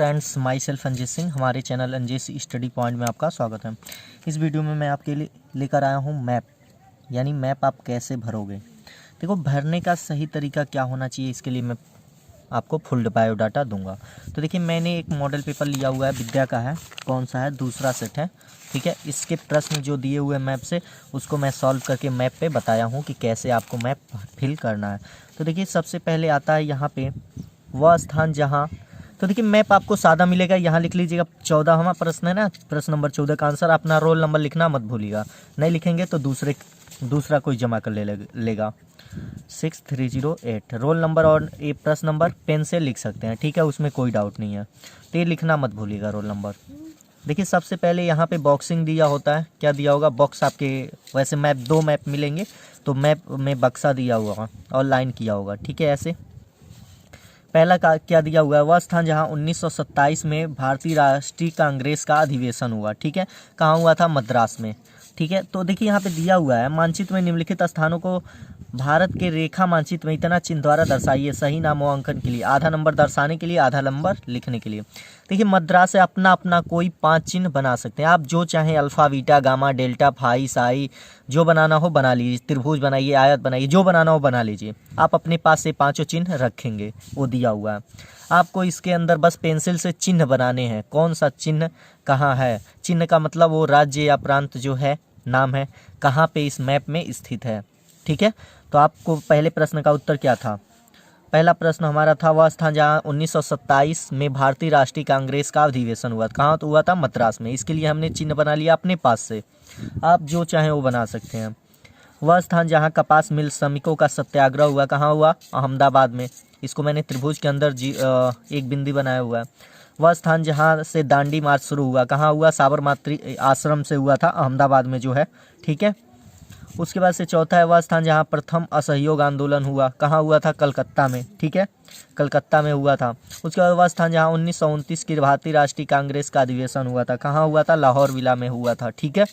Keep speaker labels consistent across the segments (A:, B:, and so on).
A: Friends, my self Anjit Singh. हमारे channel Anjit study point में आपका स्वागत है। इस वीडियो में मैं आपके लिए लेकर आया हूँ मैप, यानी मैप आप कैसे भरोगे। देखो, भरने का सही तरीका क्या होना चाहिए, इसके लिए मैं आपको फुल बायोडाटा दूंगा। तो देखिए, मैंने एक मॉडल पेपर लिया हुआ है, विद्या का है, कौन सा है, दूसरा सेट है। ठीक है, इसके प्रश्न जो दिए हुए मैप से उसको मैं सॉल्व करके मैप पे बताया हूँ कि कैसे आपको मैप फिल करना है। तो देखिए, सबसे पहले आता है यहाँ पे वह स्थान जहाँ, तो देखिए मैप आपको सादा मिलेगा। यहाँ लिख लीजिएगा 14वां प्रश्न है ना, प्रश्न नंबर 14 का आंसर। अपना रोल नंबर लिखना मत भूलिएगा, नहीं लिखेंगे तो दूसरा कोई जमा कर लेगा। 6308 रोल नंबर और ये प्रश्न नंबर पेन से लिख सकते हैं, ठीक है, उसमें कोई डाउट नहीं है। तो ये लिखना मत भूलिएगा रोल नंबर। देखिए, सबसे पहले यहाँ पे बॉक्सिंग दिया होता है, क्या दिया होगा, बॉक्स। आपके वैसे मैप 2 मैप मिलेंगे, तो मैप में बक्सा दिया हुआ और लाइन किया होगा, ठीक है। ऐसे पहला का क्या दिया हुआ है, वह स्थान जहां 1927 में भारतीय राष्ट्रीय कांग्रेस का अधिवेशन हुआ, ठीक है। कहाँ हुआ था, मद्रास में, ठीक है। तो देखिए यहाँ पे दिया हुआ है, मानचित्र में निम्नलिखित स्थानों को भारत के रेखा मानचित्र में इतना चिन्ह द्वारा दर्शाइए। सही नामांकन के लिए आधा नंबर दर्शाने के लिए, आधा नंबर लिखने के लिए। देखिए, मद्रास से अपना अपना कोई 5 चिन्ह बना सकते हैं आप, जो चाहें, alpha, beta, gamma, delta, phi, psi, जो बनाना हो बना लीजिए। त्रिभुज बनाइए, आयत बनाइए, जो बनाना हो बना लीजिए। आप अपने पास से 5 चिन्ह रखेंगे, वो दिया हुआ है आपको। इसके अंदर बस पेंसिल से चिन्ह बनाने हैं। कौन सा चिन्ह कहाँ है, चिन्ह का मतलब वो राज्य या प्रांत जो है, नाम है, कहाँ पे इस मैप में स्थित है, ठीक है। तो आपको पहले प्रश्न का उत्तर क्या था, पहला प्रश्न हमारा था वह स्थान जहाँ 1927 में भारतीय राष्ट्रीय कांग्रेस का अधिवेशन हुआ। कहाँ तो हुआ था, मद्रास में। इसके लिए हमने चिन्ह बना लिया अपने पास से, आप जो चाहें वो बना सकते हैं। वह स्थान जहाँ कपास मिल श्रमिकों का सत्याग्रह हुआ, कहाँ हुआ, अहमदाबाद में। इसको मैंने त्रिभुज के अंदर एक बिंदी बनाया हुआ है। वह स्थान जहाँ से दांडी मार्च शुरू हुआ, कहाँ हुआ, साबरमती आश्रम से हुआ था, अहमदाबाद में जो है, ठीक है। उसके बाद से चौथा है वह स्थान जहाँ प्रथम असहयोग आंदोलन हुआ, कहाँ हुआ था, कलकत्ता में, ठीक है, कलकत्ता में हुआ था। उसके बाद वह स्थान जहाँ 1929 की भारतीय राष्ट्रीय कांग्रेस का अधिवेशन हुआ था, कहाँ हुआ था, लाहौर विला में हुआ था, ठीक है।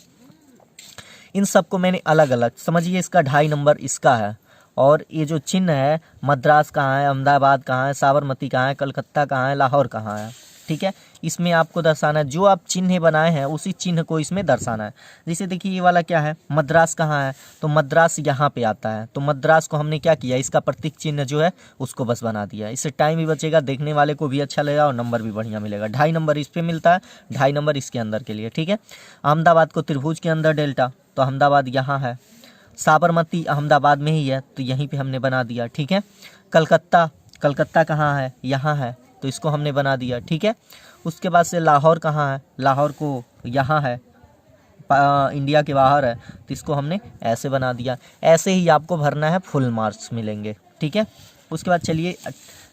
A: इन सबको मैंने अलग अलग, समझिए, इसका 2.5 नंबर इसका है। और ये जो चिन्ह है, मद्रास कहाँ है, अहमदाबाद कहाँ है, साबरमती कहाँ है, कलकत्ता कहाँ है, लाहौर कहाँ है, ठीक है। इसमें आपको दर्शाना है, जो आप चिन्ह बनाए हैं उसी चिन्ह को इसमें दर्शाना है। जैसे देखिए, ये वाला क्या है, मद्रास कहाँ है, तो मद्रास यहाँ पे आता है। तो मद्रास को हमने क्या किया, इसका प्रतीक चिन्ह जो है उसको बस बना दिया। इससे टाइम भी बचेगा, देखने वाले को भी अच्छा लगेगा और नंबर भी बढ़िया मिलेगा। 2.5 नंबर इस पर मिलता है, 2.5 नंबर इसके अंदर के लिए, ठीक है। अहमदाबाद को त्रिभुज के अंदर डेल्टा, तो अहमदाबाद यहाँ है। साबरमती अहमदाबाद में ही है, तो यहीं पे हमने बना दिया, ठीक है। कलकत्ता कहाँ है, यहाँ है, तो इसको हमने बना दिया, ठीक है। उसके बाद से लाहौर कहाँ है, लाहौर को यहाँ है, इंडिया के बाहर है, तो इसको हमने ऐसे बना दिया। ऐसे ही आपको भरना है, फुल मार्क्स मिलेंगे, ठीक है। उसके बाद चलिए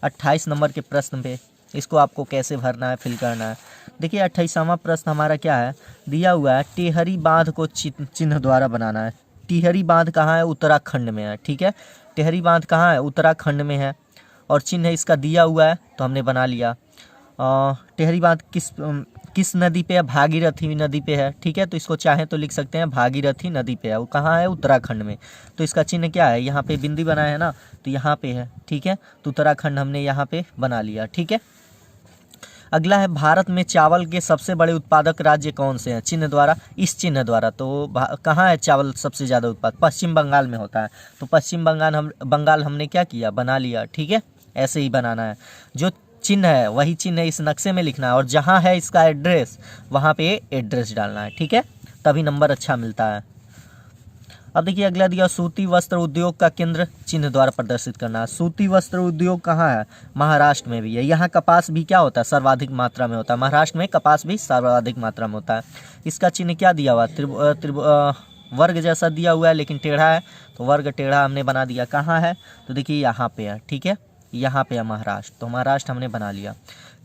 A: 28 नंबर के प्रश्न पे, इसको आपको कैसे भरना है, फिल करना है। देखिए, 28वां प्रश्न हमारा क्या है, दिया हुआ है, टिहरी बांध को चिन्ह द्वारा बनाना है। टिहरी बांध कहाँ है, उत्तराखंड में है, ठीक है। टिहरी बांध कहाँ है, उत्तराखंड में है, और चिन्ह इसका दिया हुआ है, तो हमने बना लिया। टिहरी बांध किस नदी पे है, भागीरथी नदी पे है, ठीक है। तो इसको चाहे तो लिख सकते हैं, भागीरथी नदी पे है, वो कहाँ है, उत्तराखंड में। तो इसका चिन्ह क्या है, यहाँ पे बिंदी बनाया है ना, तो यहाँ पे है, ठीक है। तो उत्तराखंड हमने यहाँ पे बना लिया, ठीक है। अगला है, भारत में चावल के सबसे बड़े उत्पादक राज्य कौन से हैं, चिन्ह द्वारा, इस चिन्ह द्वारा। तो कहाँ है चावल सबसे ज़्यादा उत्पादक, पश्चिम बंगाल में होता है। तो पश्चिम बंगाल हमने क्या किया, बना लिया, ठीक है। ऐसे ही बनाना है, जो चिन्ह है वही चिन्ह इस नक्शे में लिखना है, और जहाँ है इसका एड्रेस वहाँ पे एड्रेस डालना है, ठीक है, तभी नंबर अच्छा मिलता है। अब देखिए, अगला दिया, सूती वस्त्र उद्योग का केंद्र चिन्ह द्वारा प्रदर्शित करना है। सूती वस्त्र उद्योग कहाँ है, महाराष्ट्र में भी है। यहाँ कपास भी क्या होता है, सर्वाधिक मात्रा में होता है। महाराष्ट्र में कपास भी सर्वाधिक मात्रा में होता है। इसका चिन्ह क्या दिया हुआ, वर्ग जैसा दिया हुआ है, लेकिन टेढ़ा है, तो वर्ग टेढ़ा हमने बना दिया। कहाँ है, तो देखिए यहाँ पे है, ठीक है, यहाँ पे है महाराष्ट्र, तो महाराष्ट्र हमने बना लिया।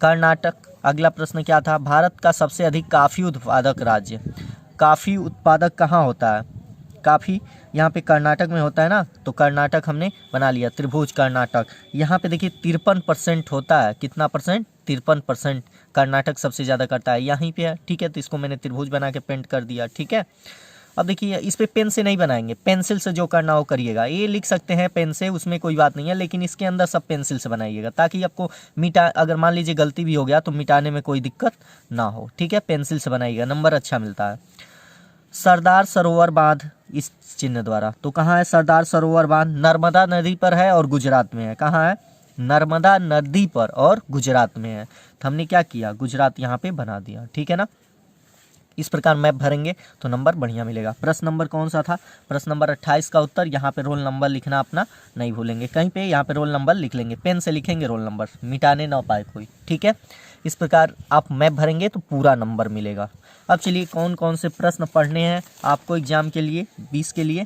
A: कर्नाटक, अगला प्रश्न क्या था, भारत का सबसे अधिक काफ़ी उत्पादक राज्य। काफ़ी उत्पादक कहाँ होता है, काफ़ी यहाँ पे कर्नाटक में होता है ना, तो कर्नाटक हमने बना लिया, त्रिभुज कर्नाटक। यहाँ पे देखिए 53% होता है, कितना परसेंट, 53% कर्नाटक सबसे ज़्यादा करता है, यहीं पे है, ठीक है। तो इसको मैंने त्रिभुज बना के पेंट कर दिया, ठीक है। अब देखिए इस पे पेन से नहीं बनाएंगे, पेंसिल से जो करना हो करिएगा। ये लिख सकते हैं पेन से, उसमें कोई बात नहीं है, लेकिन इसके अंदर सब पेंसिल से बनाइएगा ताकि आपको अगर मान लीजिए गलती भी हो गया तो मिटाने में कोई दिक्कत ना हो। ठीक है, पेंसिल से बनाइएगा, नंबर अच्छा मिलता है। सरदार सरोवर बांध इस चिन्ह द्वारा, तो कहाँ है सरदार सरोवर बांध? नर्मदा नदी पर है और गुजरात में है। कहाँ है? नर्मदा नदी पर और गुजरात में है। तो हमने क्या किया, गुजरात यहाँ पे बना दिया। ठीक है ना, इस प्रकार मैप भरेंगे तो नंबर बढ़िया मिलेगा। प्रश्न नंबर कौन सा था? प्रश्न नंबर 28 का उत्तर। यहाँ पे रोल नंबर लिखना अपना नहीं भूलेंगे, कहीं पे यहाँ पे रोल नंबर लिख लेंगे, पेन से लिखेंगे रोल नंबर, मिटाने ना पाए कोई। ठीक है, इस प्रकार आप मैप भरेंगे तो पूरा नंबर मिलेगा। अब चलिए कौन कौन से प्रश्न पढ़ने हैं आपको एग्जाम के लिए 20 के लिए,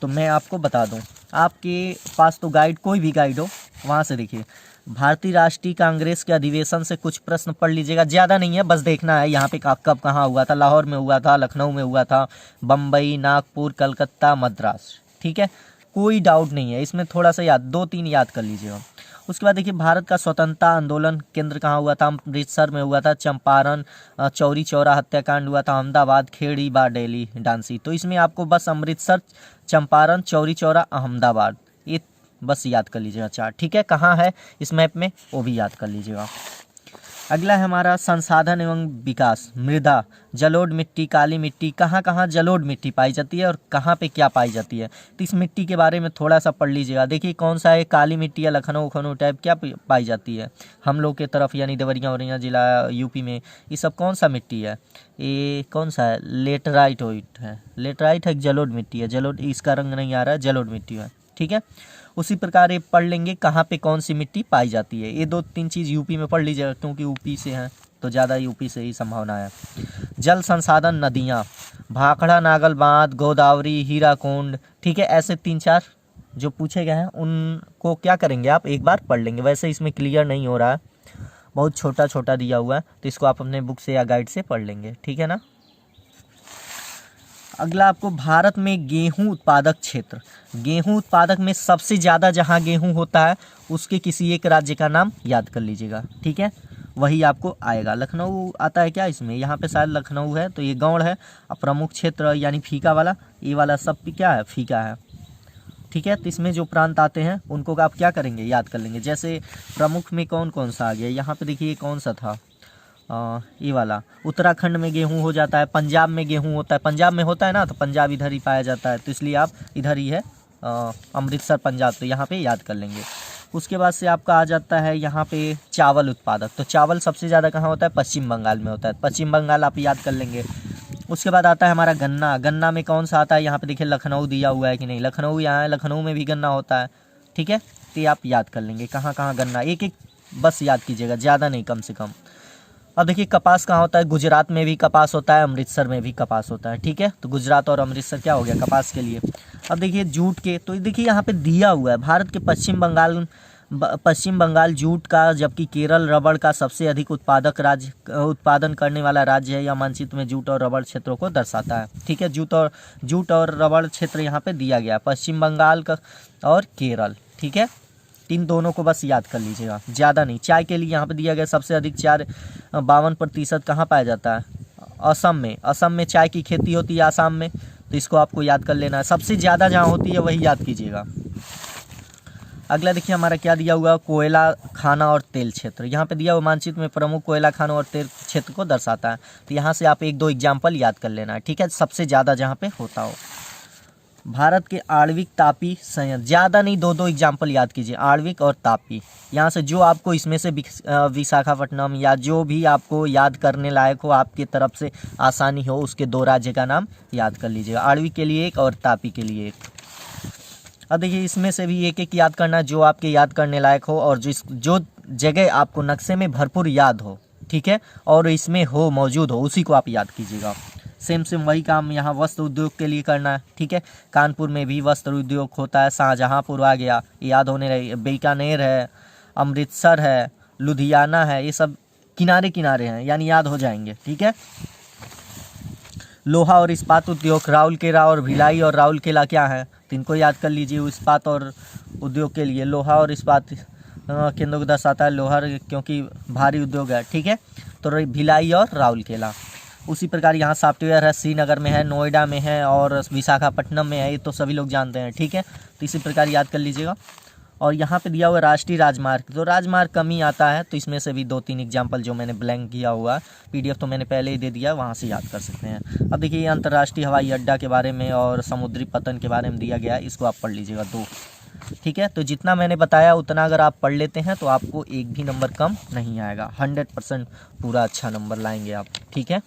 A: तो मैं आपको बता दूं। आपके पास तो गाइड, कोई भी गाइड हो वहाँ से देखिए, भारतीय राष्ट्रीय कांग्रेस के अधिवेशन से कुछ प्रश्न पढ़ लीजिएगा, ज़्यादा नहीं है, बस देखना है यहाँ पे कब कहाँ हुआ था। लाहौर में हुआ था, लखनऊ में हुआ था, बम्बई, नागपुर, कलकत्ता, मद्रास। ठीक है, कोई डाउट नहीं है इसमें, थोड़ा सा याद, 2-3 याद कर लीजिएगा। उसके बाद देखिए भारत का स्वतंत्रता आंदोलन केंद्र कहाँ हुआ था? अमृतसर में हुआ था, चंपारण, चौरी चौरा हत्याकांड हुआ था अहमदाबाद, खेड़ी बारडोली, डांसी। तो इसमें आपको बस अमृतसर, चंपारण, चौरी चौरा, अहमदाबाद, ये बस याद कर लीजिएगा 4। ठीक है, कहाँ है इस मैप में वो भी याद कर लीजिएगा। अगला है हमारा संसाधन एवं विकास। मृदा, जलोढ़ मिट्टी, काली मिट्टी, कहाँ कहाँ जलोढ़ मिट्टी पाई जाती है और कहाँ पे क्या पाई जाती है, तो इस मिट्टी के बारे में थोड़ा सा पढ़ लीजिएगा। देखिए कौन सा है, काली मिट्टी या लखनऊ उखनऊ टाइप क्या पाई जाती है हम लोग के तरफ, यानी देवरिया वरिया जिला यूपी में, ये सब कौन सा मिट्टी है? ये कौन सा है? लेटराइट है, लेटराइट है, जलोढ़ मिट्टी है, जलोढ़ इसका रंग नहीं आ रहा है, जलोढ़ मिट्टी है। ठीक है, उसी प्रकार ये पढ़ लेंगे कहाँ पे कौन सी मिट्टी पाई जाती है। ये 2-3 चीज़ यूपी में पढ़ लीजिएगा क्योंकि यूपी से हैं तो ज़्यादा यूपी से ही संभावना है। जल संसाधन, नदियाँ, भाखड़ा, नागल बांध, गोदावरी, हीराकुंड। ठीक है, ऐसे 3-4 जो पूछे गए हैं उनको क्या करेंगे आप एक बार पढ़ लेंगे। वैसे इसमें क्लियर नहीं हो रहा है, बहुत छोटा छोटा दिया हुआ है, तो इसको आप अपने बुक से या गाइड से पढ़ लेंगे। ठीक है ना। अगला आपको भारत में गेहूं उत्पादक क्षेत्र, गेहूं उत्पादक में सबसे ज़्यादा जहां गेहूं होता है उसके किसी एक राज्य का नाम याद कर लीजिएगा। ठीक है, वही आपको आएगा। लखनऊ आता है क्या इसमें? यहाँ पे शायद लखनऊ है, तो ये गौड़ है। अब प्रमुख क्षेत्र यानी फीका वाला, ये वाला सब क्या है? फीका है। ठीक है, तो इसमें जो प्रांत आते हैं उनको आप क्या करेंगे? याद कर लेंगे। जैसे प्रमुख में कौन कौन सा आ गया, यहाँ पे देखिए कौन सा था, ये वाला उत्तराखंड में गेहूं हो जाता है, पंजाब में गेहूं होता है, पंजाब में होता है ना, तो पंजाब इधर ही पाया जाता है, तो इसलिए आप इधर ही है अमृतसर पंजाब, तो यहाँ पे याद कर लेंगे। उसके बाद से आपका आ जाता है यहाँ पे चावल उत्पादक, तो चावल सबसे ज़्यादा कहाँ होता है? पश्चिम बंगाल में होता है, पश्चिम बंगाल आप याद कर लेंगे। उसके बाद आता है हमारा गन्ना, गन्ना में कौन सा आता है? यहाँ पे देखिए लखनऊ दिया हुआ है कि नहीं, लखनऊ यहाँ है, लखनऊ में भी गन्ना होता है। ठीक है, तो ये आप याद कर लेंगे कहाँ कहाँ गन्ना, एक एक बस याद कीजिएगा, ज़्यादा नहीं, कम से कम। अब देखिए कपास कहाँ होता है? गुजरात में भी कपास होता है, अमृतसर में भी कपास होता है। ठीक है, तो गुजरात और अमृतसर क्या हो गया? कपास के लिए। अब देखिए जूट के, तो देखिए यहाँ पे दिया हुआ है भारत के पश्चिम बंगाल जूट का, जबकि केरल रबड़ का सबसे अधिक उत्पादन करने वाला राज्य है। यह मानचित्र में जूट और रबड़ क्षेत्रों को दर्शाता है। ठीक है, जूट और रबड़ क्षेत्र यहाँ पे दिया गया, पश्चिम बंगाल का और केरल। ठीक है, इन दोनों को बस याद कर लीजिएगा, ज़्यादा नहीं। चाय के लिए यहाँ पे दिया गया सबसे अधिक 52% कहाँ पाया जाता है? असम में। असम में चाय की खेती होती है, आसाम में, तो इसको आपको याद कर लेना है। सबसे ज़्यादा जहाँ होती है वही याद कीजिएगा। अगला देखिए हमारा क्या दिया हुआ, कोयला खाना और तेल क्षेत्र। यहाँ पे दिया हुआ मानचित्र में प्रमुख कोयला खाना और तेल क्षेत्र को दर्शाता है, तो यहाँ से आप 1-2 एग्जाम्पल याद कर लेना है। ठीक है, सबसे ज़्यादा जहाँ पे होता हो। भारत के आणविक तापी संयंत्र, ज़्यादा नहीं, 2-2 एग्जाम्पल याद कीजिए, आणविक और तापी। यहाँ से जो आपको इसमें से विशाखापट्टनम या जो भी आपको याद करने लायक हो, आपके तरफ से आसानी हो, उसके 2 राज्य का नाम याद कर लीजिएगा, आणविक के लिए एक और तापी के लिए एक। अब देखिए इसमें से भी एक एक याद करना जो आपके याद करने लायक हो और जो जगह आपको नक्शे में भरपूर याद हो। ठीक है, और इसमें हो मौजूद हो उसी को आप याद कीजिएगा। सेम वही काम यहाँ वस्त्र उद्योग के लिए करना है। ठीक है, कानपुर में भी वस्त्र उद्योग होता है, शाहजहाँपुर आ गया, याद होने रही, बीकानेर है, अमृतसर है, लुधियाना है, ये सब किनारे किनारे हैं, यानी याद हो जाएंगे। ठीक है, लोहा और इस्पात उद्योग, राउरकेला और भिलाई और राउरकेला क्या है, तो इनको याद कर लीजिए। इस्पात और उद्योग के लिए लोहा और इस्पात केंद्रों को दर्शाता है, लोहा क्योंकि भारी उद्योग है। ठीक है, तो भिलाई और राउरकेला। उसी प्रकार यहाँ सॉफ्टवेयर है श्रीनगर में है, नोएडा में है और विशाखापट्टनम में है, ये तो सभी लोग जानते हैं, ठीक है। तो इसी प्रकार याद कर लीजिएगा। और यहाँ पे दिया हुआ राष्ट्रीय राजमार्ग, तो राजमार्ग कम ही आता है, तो इसमें से भी 2-3 एग्जाम्पल जो मैंने ब्लैंक किया हुआ, पीडीएफ तो मैंने पहले ही दे दिया, वहाँ से याद कर सकते हैं। अब देखिए अंतर्राष्ट्रीय हवाई अड्डा के बारे में और समुद्री पतन के बारे में दिया गया है, इसको आप पढ़ लीजिएगा 2, ठीक है। तो जितना मैंने बताया उतना अगर आप पढ़ लेते हैं तो आपको एक भी नंबर कम नहीं आएगा, 100% पूरा अच्छा नंबर लाएंगे आप, ठीक है।